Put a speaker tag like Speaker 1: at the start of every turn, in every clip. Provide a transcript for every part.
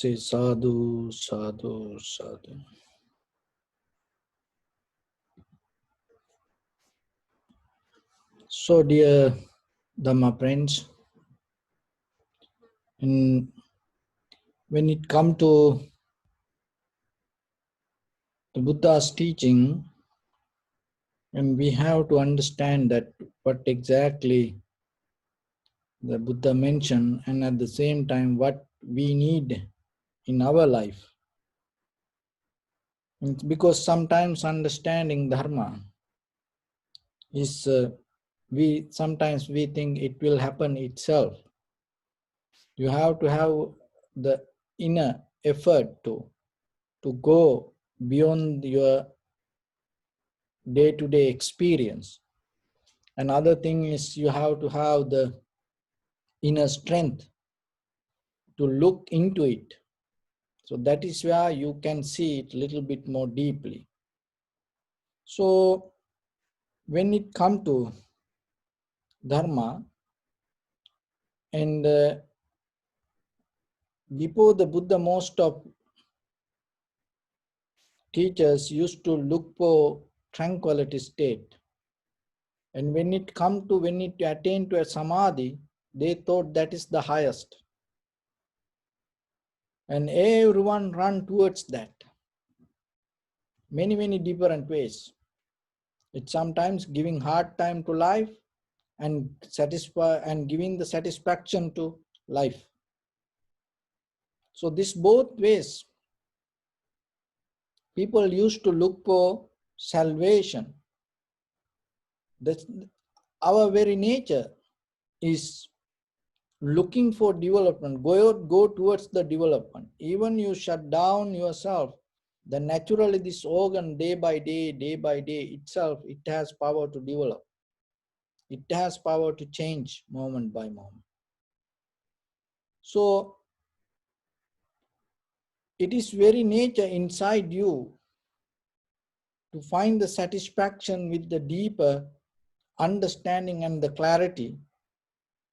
Speaker 1: Say sadhu, sadhu, sadhu. So, dear Dharma friends, when it comes to the Buddha's teaching, and we have to understand that what exactly the Buddha mentioned, and at the same time what we need in our life. It's because sometimes understanding Dharma is sometimes we think it will happen itself. You have to have the inner effort to go beyond your day-to-day experience. Another thing is you have to have the inner strength to look into it. So that is where you can see it a little bit more deeply. So when it comes to Dharma, and before the Buddha, most of teachers used to look for tranquility state. And when it attained to a samadhi, they thought that is the highest. And everyone run towards that. Many different ways. It's sometimes giving hard time to life and giving the satisfaction to life. So this both ways, people used to look for salvation. That's, our very nature is looking for development, go towards the development. Even you shut down yourself, then naturally this organ day by day itself, it has power to develop. It has power to change moment by moment. So it is very nature inside you to find the satisfaction with the deeper understanding and the clarity.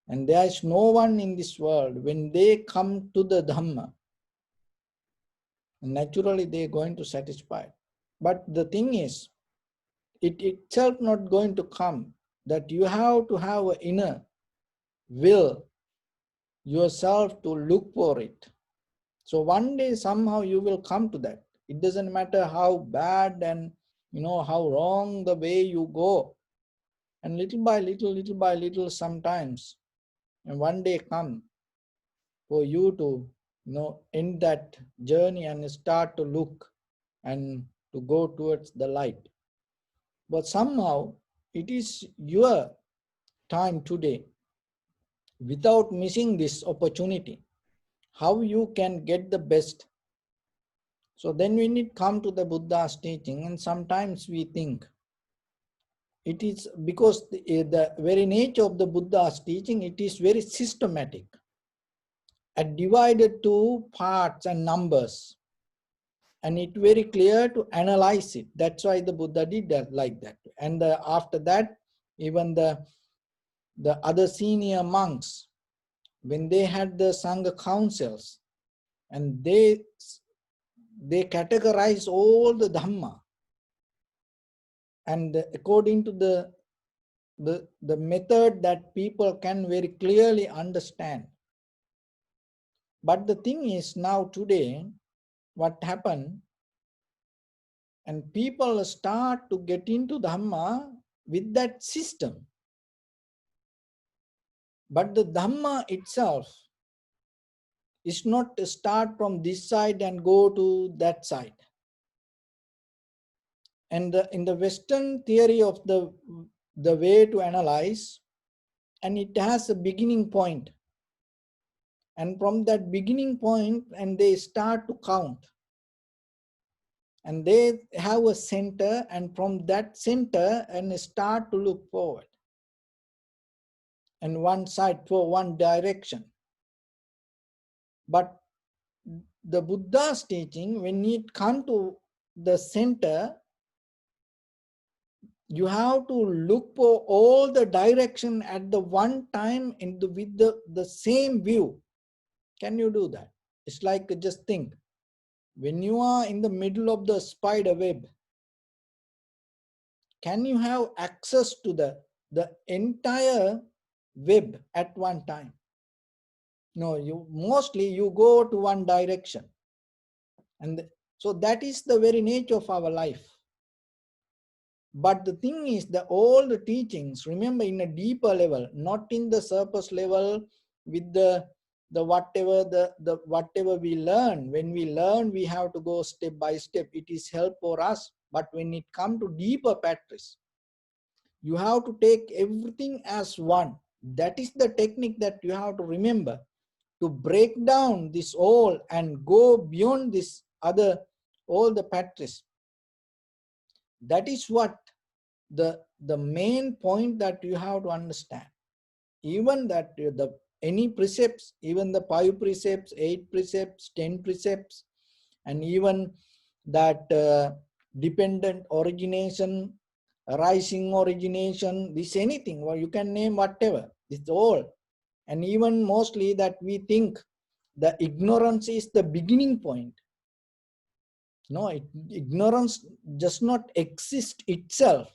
Speaker 1: And there is no one in this world, when they come to the Dhamma, naturally they're going to satisfy. But the thing is, it itself not going to come, that you have to have an inner will yourself to look for it. So one day somehow you will come to that. It doesn't matter how bad and how wrong the way you go. And little by little sometimes, and one day come for you to end that journey and start to look and to go towards the light. But somehow it is your time today, without missing this opportunity, how you can get the best. So then when it come to the Buddha's teaching, and sometimes we think it is because the very nature of the Buddha's teaching, it is very systematic and divided to parts and numbers, and it very clear to analyze it. That's why the Buddha did that like that. And after that, even the other senior monks, when they had the Sangha councils, and they categorize all the Dhamma, and according to the method that people can very clearly understand. But the thing is, now today, what happened, and people start to get into Dhamma with that system. But the Dhamma itself is not start from this side and go to that side. And in the Western theory of the way to analyze, and it has a beginning point. And from that beginning point, and they start to count. And they have a center, and from that center, and start to look forward. And one side for one direction. But the Buddha's teaching, when it comes to the center, you have to look for all the direction at the one time with the same view. Can you do that? It's like, just think, when you are in the middle of the spider web, can you have access to the entire web at one time? No, you go to one direction. And so that is the very nature of our life. But the thing is, all the teachings, remember, in a deeper level, not in the surface level, with the whatever we learn. When we learn, we have to go step by step. It is help for us. But when it comes to deeper practice, you have to take everything as one. That is the technique that you have to remember, to break down this all and go beyond this other, all the practice. That is what the main point that you have to understand. Even that any precepts, even the 5 precepts, 8 precepts, 10 precepts, and even that dependent origination, rising origination, this anything, or you can name whatever, it's all. And even mostly that we think the ignorance is the beginning point. No, ignorance does not exist itself.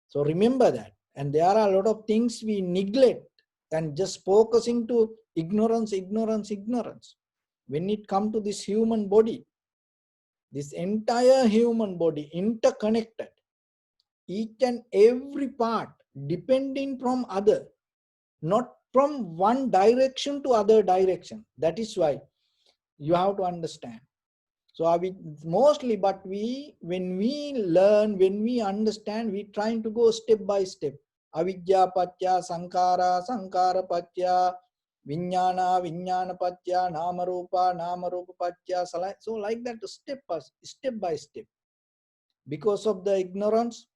Speaker 1: So remember that. And there are a lot of things we neglect and just focusing to ignorance, ignorance, ignorance. When it comes to this human body, this entire human body interconnected, each and every part depending from other, not from one direction to other direction. That is why you have to understand. So are we mostly, but when we learn, when we understand, we trying to go step by step. Avidya patya sankara, sankara patya vinyana, vinyana patya namarupa, namarupa patya. So like that, step by step. Because of the ignorance,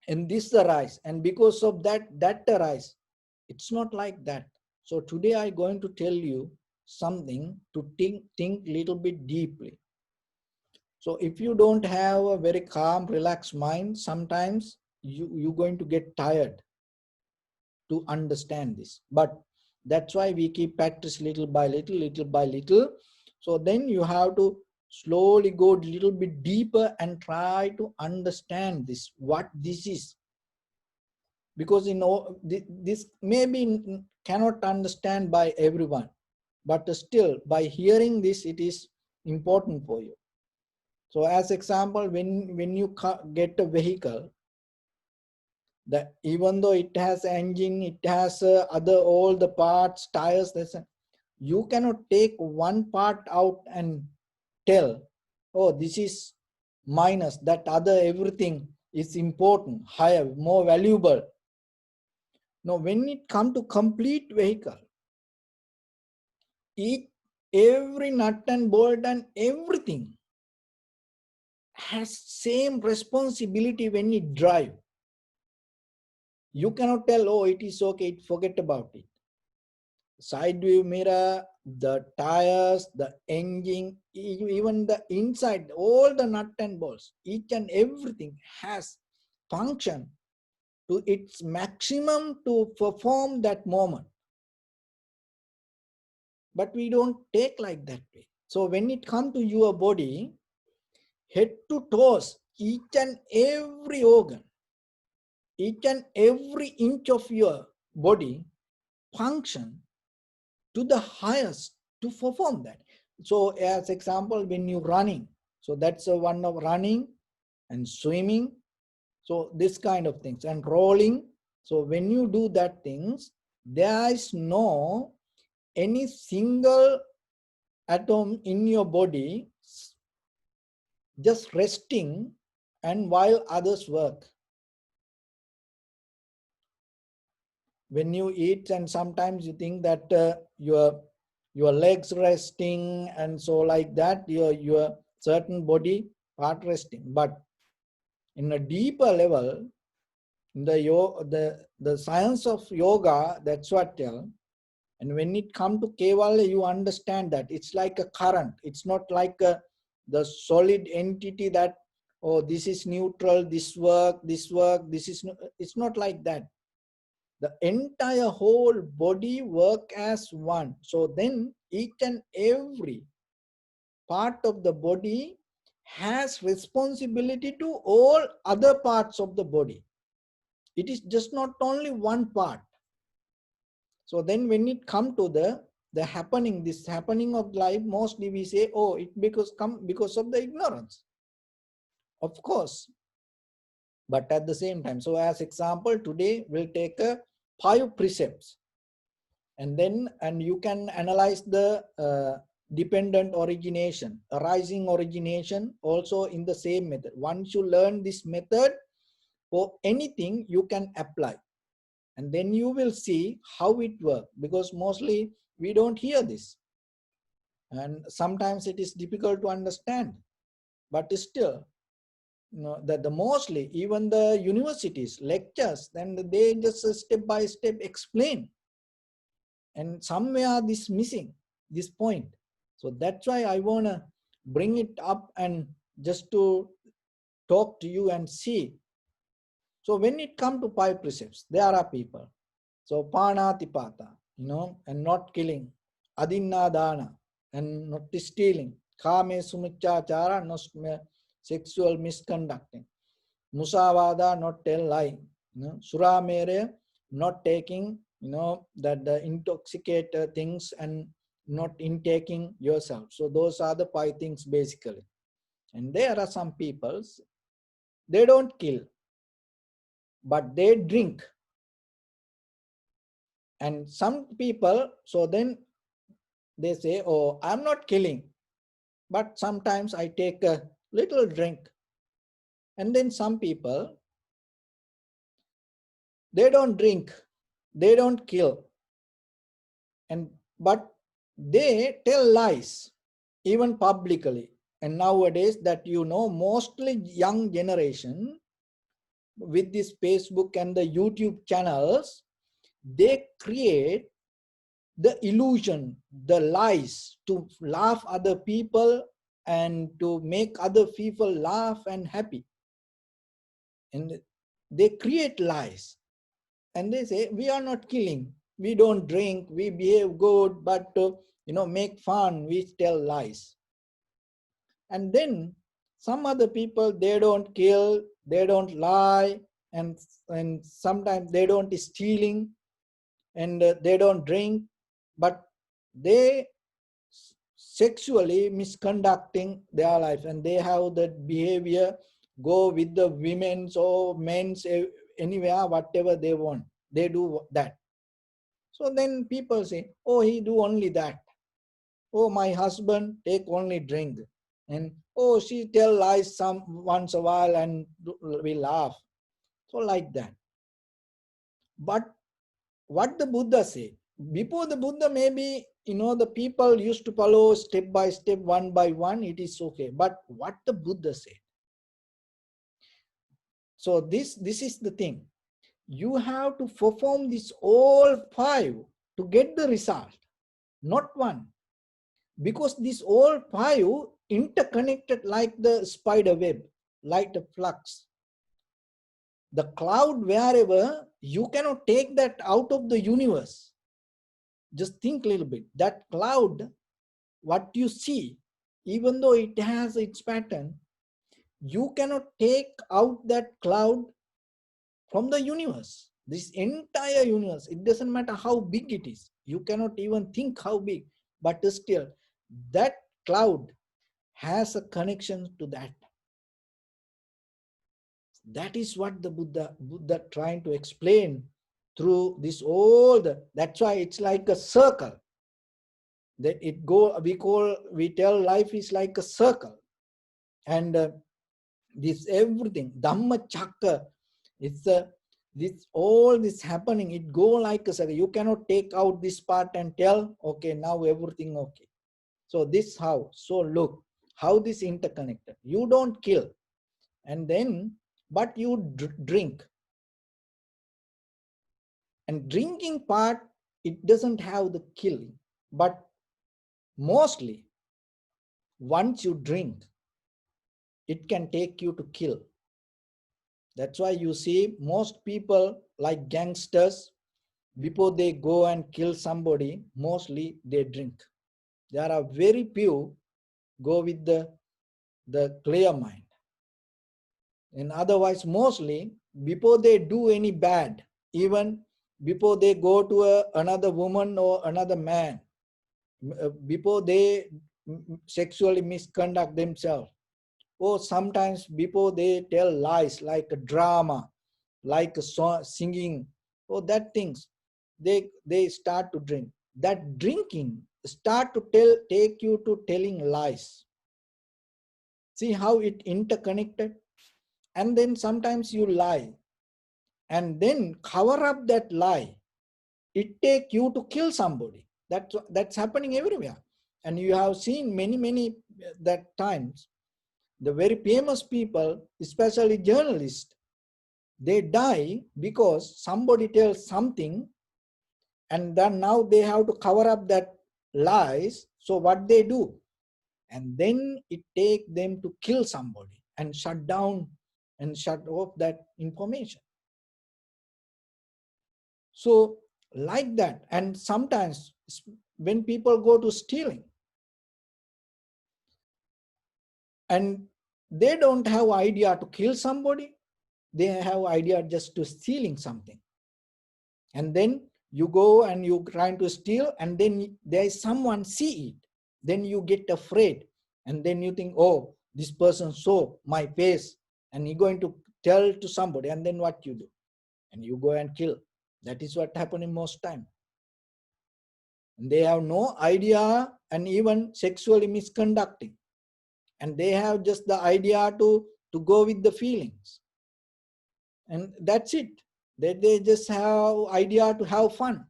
Speaker 1: and this arise, and because of that arise. It's not like that. So today I'm going to tell you something to think little bit deeply. So if you don't have a very calm, relaxed mind, sometimes you're going to get tired to understand this. But that's why we keep practice little by little, little by little. So then you have to slowly go a little bit deeper and try to understand this, what this is. Because this maybe cannot understand by everyone, but still by hearing this, it is important for you. So as example, when you get a vehicle, that even though it has engine, it has other all the parts, tires, you cannot take one part out and tell, oh, this is minus, that other everything is important, higher, more valuable. Now, when it comes to complete vehicle, every nut and bolt and everything has same responsibility when it drive. You cannot tell, oh, it is okay, forget about it. Side view mirror, the tires, the engine, even the inside, all the nut and bolts, each and everything has function to its maximum to perform that moment. But we don't take like that way. So when it comes to your body, head to toes, each and every organ, each and every inch of your body function to the highest to perform that. So as example, when you're running, so that's a one of running and swimming. So this kind of things, and rolling. So when you do that things, there is no any single atom in your body just resting and while others work. When you eat, and sometimes you think that your legs resting, and so like that, your certain body part resting. But in a deeper level, in the science of yoga, that's what tell. And when it come to Kevala, you understand that it's like a current. It's not like the solid entity that, oh, this is neutral, this work, this is no, it's not like that. The entire whole body work as one. So then each and every part of the body has responsibility to all other parts of the body. It is just not only one part. So then when it come to the happening, this happening of life, mostly we say, oh, it because of the ignorance. Of course. But at the same time, so as example, today we'll take 5 precepts. And you can analyze the dependent origination, arising origination also in the same method. Once you learn this method, for anything you can apply. And then you will see how it works, because mostly we don't hear this. And sometimes it is difficult to understand. But still, that the mostly, even the universities, lectures, then they just step by step explain. And somewhere this missing, this point. So that's why I want to bring it up and just to talk to you and see. So when it comes to 5 precepts, there are people. So panatipata, and not killing, adinnadana, and not stealing, kame sumicchachara, not sexual misconducting, musavada, not tell lying, suramere, not taking, that the intoxicate things and not intaking yourself. So those are the 5 things basically. And there are some peoples, they don't kill, but they drink. And some people, so then they say, oh, I'm not killing, but sometimes I take a little drink. And then some people, they don't drink, they don't kill, but they tell lies, even publicly. And nowadays that mostly young generation with this Facebook and the YouTube channels, they create the illusion, the lies to laugh other people and to make other people laugh and happy. And they create lies. And they say, we are not killing, we don't drink, we behave good, but make fun, we tell lies. And then some other people, they don't kill, they don't lie, and sometimes they don't stealing, and they don't drink, but they sexually misconducting their life, and they have that behavior, go with the women's or men's anywhere, whatever they want, they do that. So then people say, oh, he do only that. Oh, my husband take only drink. And oh, she tell lies once a while and we laugh. So like that. But what the Buddha said, before the Buddha, maybe, the people used to follow step by step, one by one, it is okay. But what the Buddha said. So this is the thing. You have to perform this all 5 to get the result, not one. Because these all 5 interconnected like the spider web, like the flux. The cloud, wherever, you cannot take that out of the universe. Just think a little bit. That cloud, what you see, even though it has its pattern, you cannot take out that cloud from the universe. This entire universe, it doesn't matter how big it is. You cannot even think how big, but still, that cloud has a connection to that. That is what the Buddha trying to explain through this that's why it's like a circle. That we tell life is like a circle. And this everything, Dhamma Chakra, it's all this happening, it go like a circle. You cannot take out this part and tell, okay, now everything okay. So this how, so look, how this interconnected. You don't kill, and then, but you drink. And drinking part, it doesn't have the killing, but mostly, once you drink, it can take you to kill. That's why you see most people like gangsters, before they go and kill somebody, mostly they drink. There are very few go with the clear mind. And otherwise, mostly, before they do any bad, even before they go to another woman or another man, before they sexually misconduct themselves, or sometimes before they tell lies like a drama, like a song, singing, or that things, they start to drink. That drinking start to take you to telling lies. See how it interconnected? And then sometimes you lie and then cover up that lie. It take you to kill somebody. That's happening everywhere. And you have seen many that times. The very famous people, especially journalists, they die because somebody tells something, and then now they have to cover up that lies. So what they do? And then it take them to kill somebody and shut down and shut off that information. So like that. And sometimes when people go to stealing, and they don't have idea to kill somebody, they have idea just to stealing something. And then you go and you trying to steal, and then there is someone see it. Then you get afraid, and then you think, oh, this person saw my face, and you're going to tell to somebody, and then what you do? And you go and kill. That is what happened in most time. And they have no idea, and even sexually misconducting. And they have just the idea to go with the feelings. And that's it. They just have idea to have fun.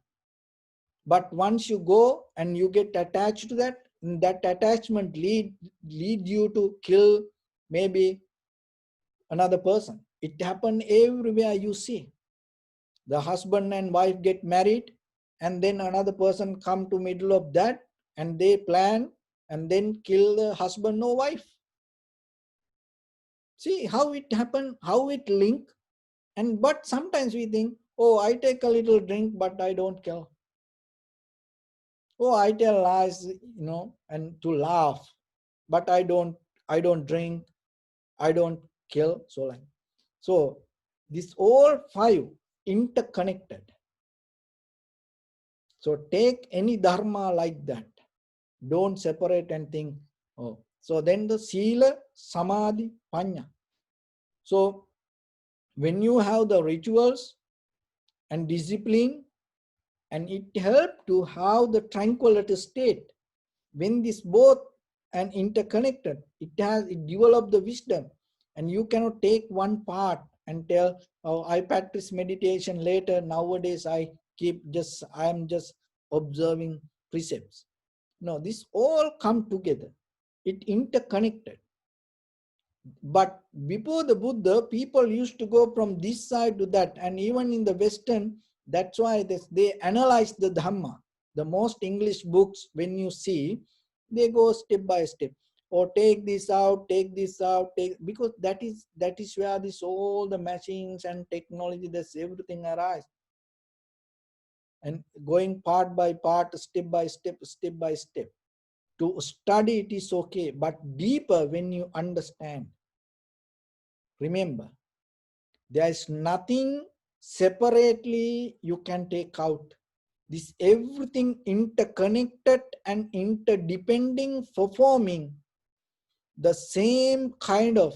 Speaker 1: But once you go and you get attached to that, that attachment lead you to kill maybe another person. It happen everywhere you see. The husband and wife get married, and then another person come to middle of that, and they plan and then kill the husband or wife. See how it happen, how it link. And but sometimes we think, oh, I take a little drink, but I don't kill. Oh, I tell lies, and to laugh, but I don't drink, I don't kill. So this all five interconnected. So take any dharma like that. Don't separate and think, oh. So then the sila, samadhi, panya. So when you have the rituals and discipline, and it helps to have the tranquility state. When this both and interconnected, it develop the wisdom, and you cannot take one part and tell, oh, I practice meditation later. Nowadays I am just observing precepts. No, this all come together. It interconnected. But before the Buddha, people used to go from this side to that, and even in the Western, that's why they analyze the Dhamma. The most English books, when you see, they go step by step. Or take this out, because that is where this all the machines and technology, that's everything arise. And going part by part, step by step. To study it is okay, but deeper when you understand. Remember, there is nothing separately you can take out. This everything interconnected and interdepending, performing the same kind of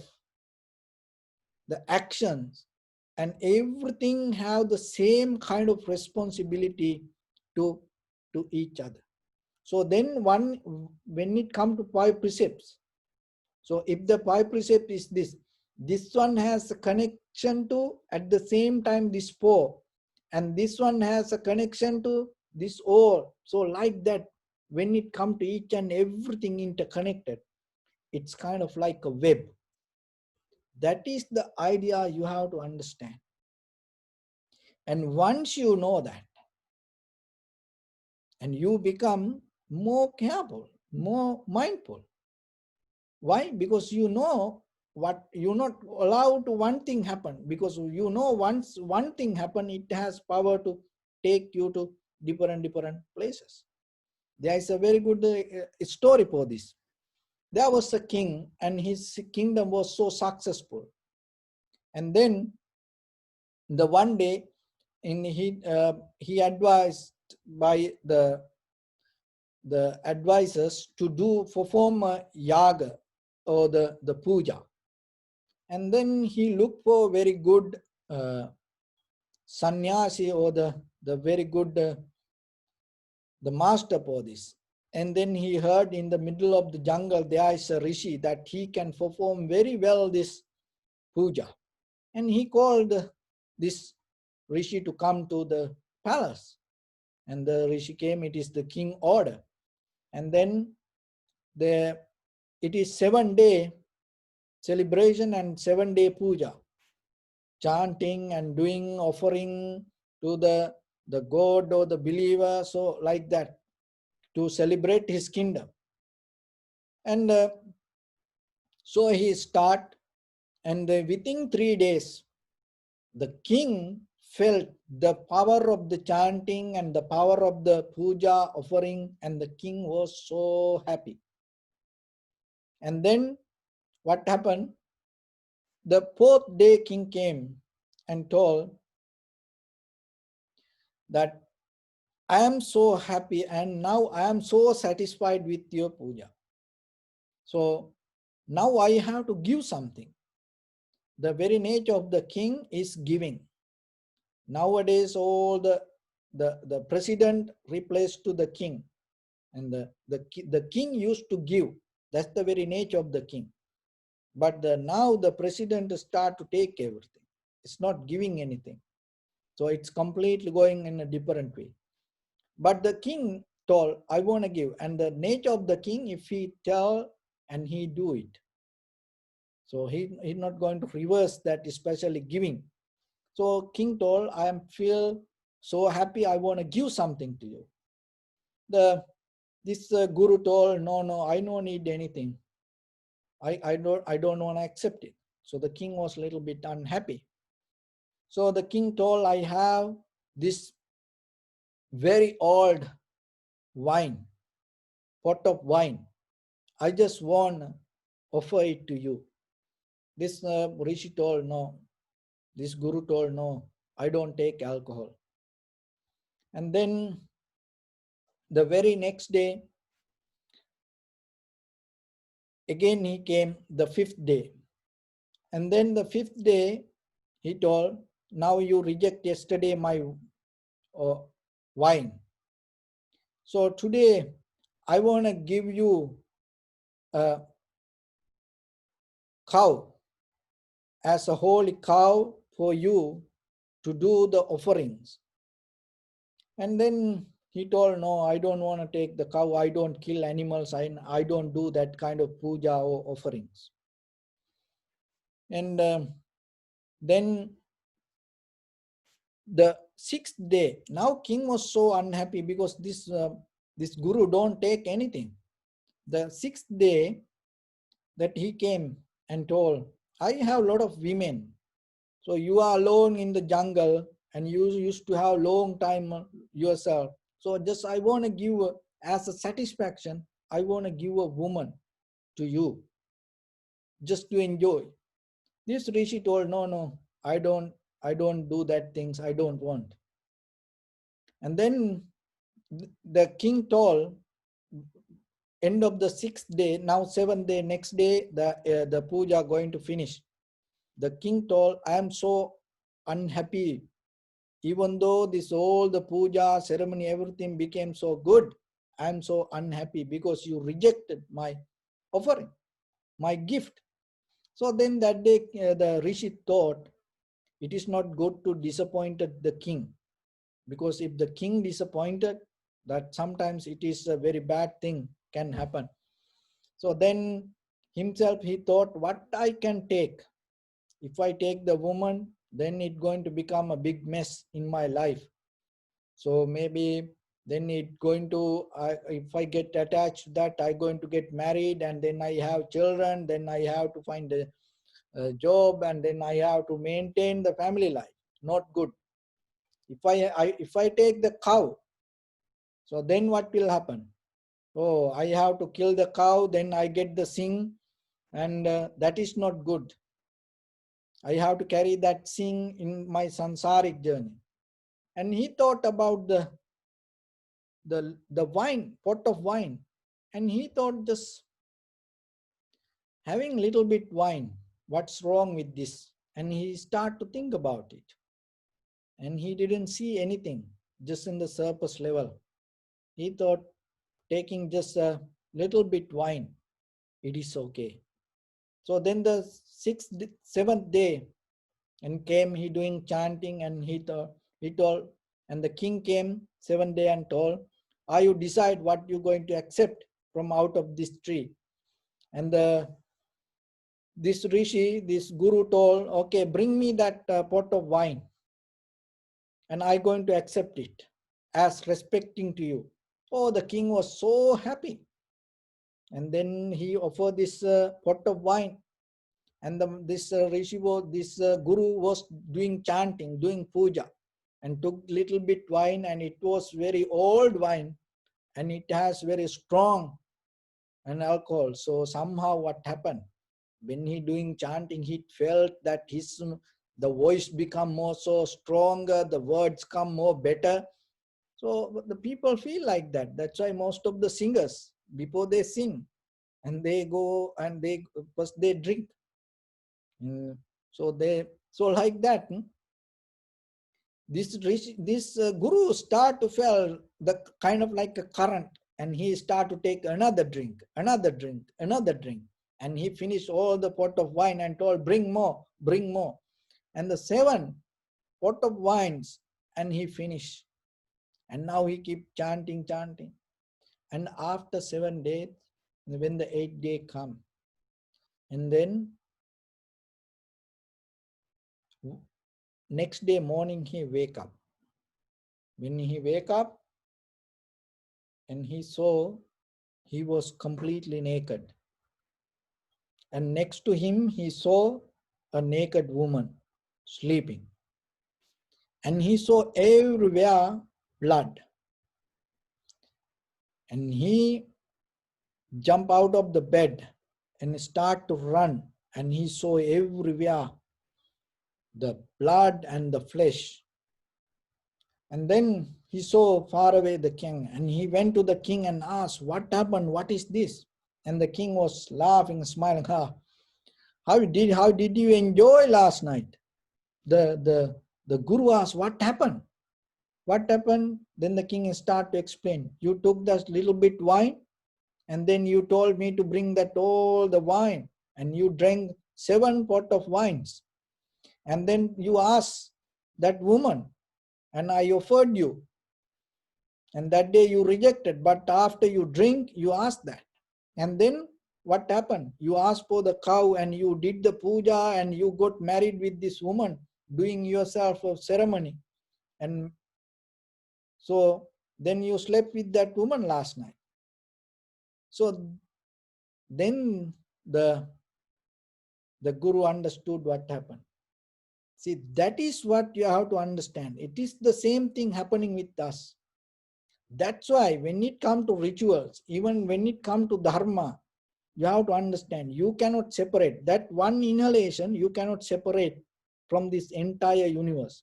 Speaker 1: the actions, and everything have the same kind of responsibility to each other. So then when it comes to five precepts, so if the five precept is this one has a connection to at the same time this four, and this one has a connection to this all. So like that, when it comes to each and everything interconnected, it's kind of like a web. That is the idea you have to understand. And once you know that, and you become more careful, more mindful. Why? Because you know what you're not allowed to one thing happen, because you know once one thing happen, it has power to take you to different places. There is a very good story for this. There was a king, and his kingdom was so successful. And then the one day, he advised by the advisors to perform a yaga, or the puja. And then he looked for very good sannyasi, or the very good the master for this. And then he heard in the middle of the jungle there is a rishi that he can perform very well this puja. And he called this rishi to come to the palace. And the rishi came. It is the king order. And then it is 7-day celebration and 7-day puja, chanting and doing offering to the god or the believer, so like that, to celebrate his kingdom. And so he start, and within 3 days, the king felt the power of the chanting and the power of the puja offering, and the king was so happy. And then what happened? The 4th day, king came and told that I am so happy, and now I am so satisfied with your puja. So now I have to give something. The very nature of the king is giving. Nowadays, all the president replaced to the king, and the king used to give. That's the very nature of the king. But now the president start to take everything. It's not giving anything. So it's completely going in a different way. But the king told, I want to give. And the nature of the king, if he tell and he do it. So he's not going to reverse that, especially giving. So king told, I am feel so happy, I want to give something to you. This guru told, no, I don't need anything. I don't want to accept it. So the king was a little bit unhappy. So the king told, I have this very old wine, pot of wine. I just want to offer it to you. This rishi told, no. This guru told, no, I don't take alcohol. And then the very next day, again he came, the 5th day. And then the 5th day, he told, now you reject yesterday my wine. So today, I want to give you a cow, as a holy cow for you to do the offerings. And then he told, no, I don't want to take the cow. I don't kill animals. I don't do that kind of puja or offerings. And then the 6th day, now king was so unhappy because this guru don't take anything. The 6th day that he came and told, I have a lot of women. So you are alone in the jungle and you used to have long time yourself. So just I want to give as a satisfaction, I want to give a woman to you just to enjoy. This rishi told, no, I don't do that things. I don't want. And then the king told, end of the 6th day, now 7th day, next day, the puja going to finish. The king told, I am so unhappy. Even though this all the puja, ceremony, everything became so good, I am so unhappy because you rejected my offering, my gift. So then that day the rishi thought, it is not good to disappoint the king, because if the king disappointed, that sometimes it is a very bad thing can happen. So then himself he thought, what I can take? If I take the woman, then it's going to become a big mess in my life. So maybe then it going to, if I get attached to that, I going to get married, and then I have children, then I have to find a job, and then I have to maintain the family life. Not good. If I take the cow, so then what will happen? Oh, I have to kill the cow, then I get the sin, and that is not good. I have to carry that sin in my sansaric journey. And he thought about the wine, pot of wine, and he thought, just having little bit wine, what's wrong with this? And he started to think about it, and he didn't see anything, just in the surface level. He thought, taking just a little bit wine, it is okay. So then the seventh day, and came he doing chanting, and he told, and the king came 7th day and told, are you decide what you're going to accept from out of this tree? And this rishi, this guru told, okay, bring me that pot of wine, and I'm going to accept it as respecting to you. Oh, the king was so happy. And then he offered this pot of wine. And this guru was doing chanting, doing puja, and took little bit wine, and it was very old wine, and it has very strong and alcohol. So somehow what happened? When he doing chanting, he felt that the voice become more so stronger, the words come more better. So the people feel like that. That's why most of the singers, before they sing, and they go and first they drink. So like that. This guru start to feel the kind of like a current, and he start to take another drink, another drink, another drink, and he finished all the pot of wine and told, bring more, bring more. And the 7 pot of wines, and he finished. And now he keep chanting, chanting. And after 7 days, when the 8th day come, and then next day morning he wake up. When he wake up, and he saw he was completely naked. And next to him, he saw a naked woman sleeping. And he saw everywhere blood. And he jumped out of the bed and start to run. And he saw everywhere the blood and the flesh. And then he saw far away the king. And he went to the king and asked, what happened? What is this? And the king was laughing, smiling. How did you enjoy last night? The guru asked, what happened? What happened? Then the king started to explain. You took that little bit wine, and then you told me to bring that all the wine, and you drank 7 pot of wines. And then you asked that woman, and I offered you. And that day you rejected, but after you drink, you asked that. And then what happened? You asked for the cow, and you did the puja, and you got married with this woman, doing yourself a ceremony. And so then you slept with that woman last night. So then the guru understood what happened. See, that is what you have to understand. It is the same thing happening with us. That's why when it comes to rituals, even when it comes to dharma, you have to understand, you cannot separate. That one inhalation, you cannot separate from this entire universe.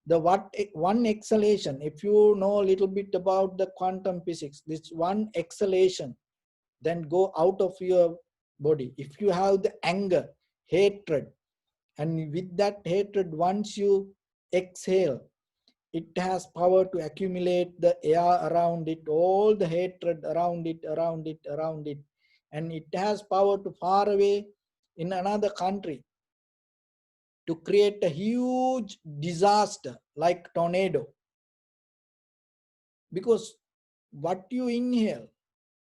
Speaker 1: The one exhalation, if you know a little bit about the quantum physics, this one exhalation then go out of your body. If you have the anger, hatred, and with that hatred, once you exhale, it has power to accumulate the air around it, all the hatred around it, around it, around it. And it has power to far away in another country to create a huge disaster like tornado. Because what you inhale,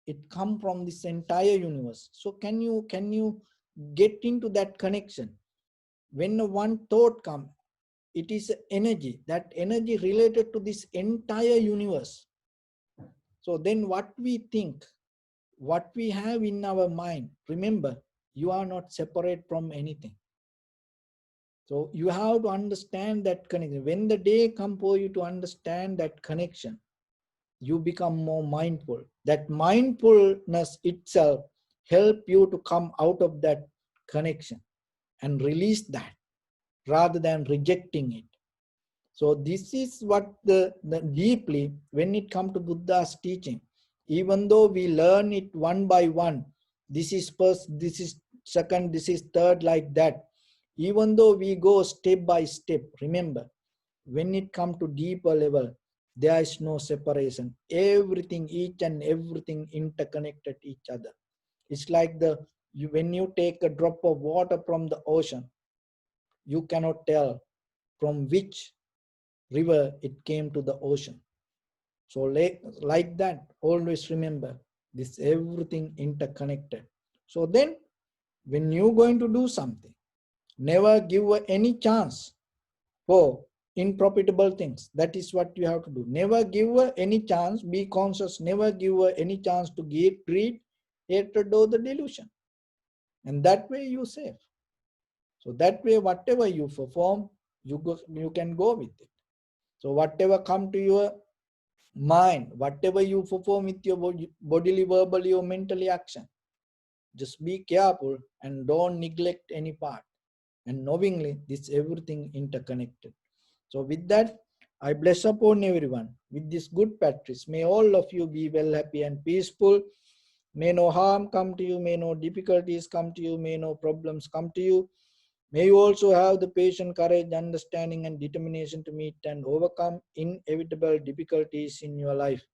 Speaker 1: it come from this entire universe. So can you get into that connection? When one thought come, it is energy, that energy related to this entire universe. So then what we think, what we have in our mind, remember, you are not separate from anything. So you have to understand that connection. When the day comes for you to understand that connection, you become more mindful. That mindfulness itself help you to come out of that connection and release that rather than rejecting it. So this is what the deeply, when it comes to Buddha's teaching, even though we learn it one by one, this is first, this is second, this is third, like that. Even though we go step by step, remember, when it comes to deeper level, there is no separation. Everything, each and everything interconnected each other. It's like when you take a drop of water from the ocean, you cannot tell from which river it came to the ocean. So like that, always remember this everything interconnected. So then when you're going to do something, never give any chance for unprofitable things. That is what you have to do. Never give any chance, be conscious, never give any chance to give greed, hatred, or the delusion. And that way you safe. So that way, whatever you perform, you can go with it. So whatever come to your mind, whatever you perform with your bodily, verbally, or mentally action, just be careful and don't neglect any part. And knowingly, this everything interconnected. So with that, I bless upon everyone with this good practice. May all of you be well, happy, and peaceful. May no harm come to you. May no difficulties come to you. May no problems come to you. May you also have the patience, courage, understanding, and determination to meet and overcome inevitable difficulties in your life.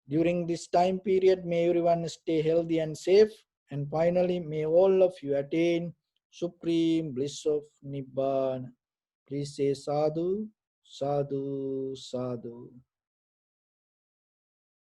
Speaker 1: During this time period, may everyone stay healthy and safe. And finally, may all of you attain supreme bliss of Nibbana. Please say sadhu, sadhu, sadhu.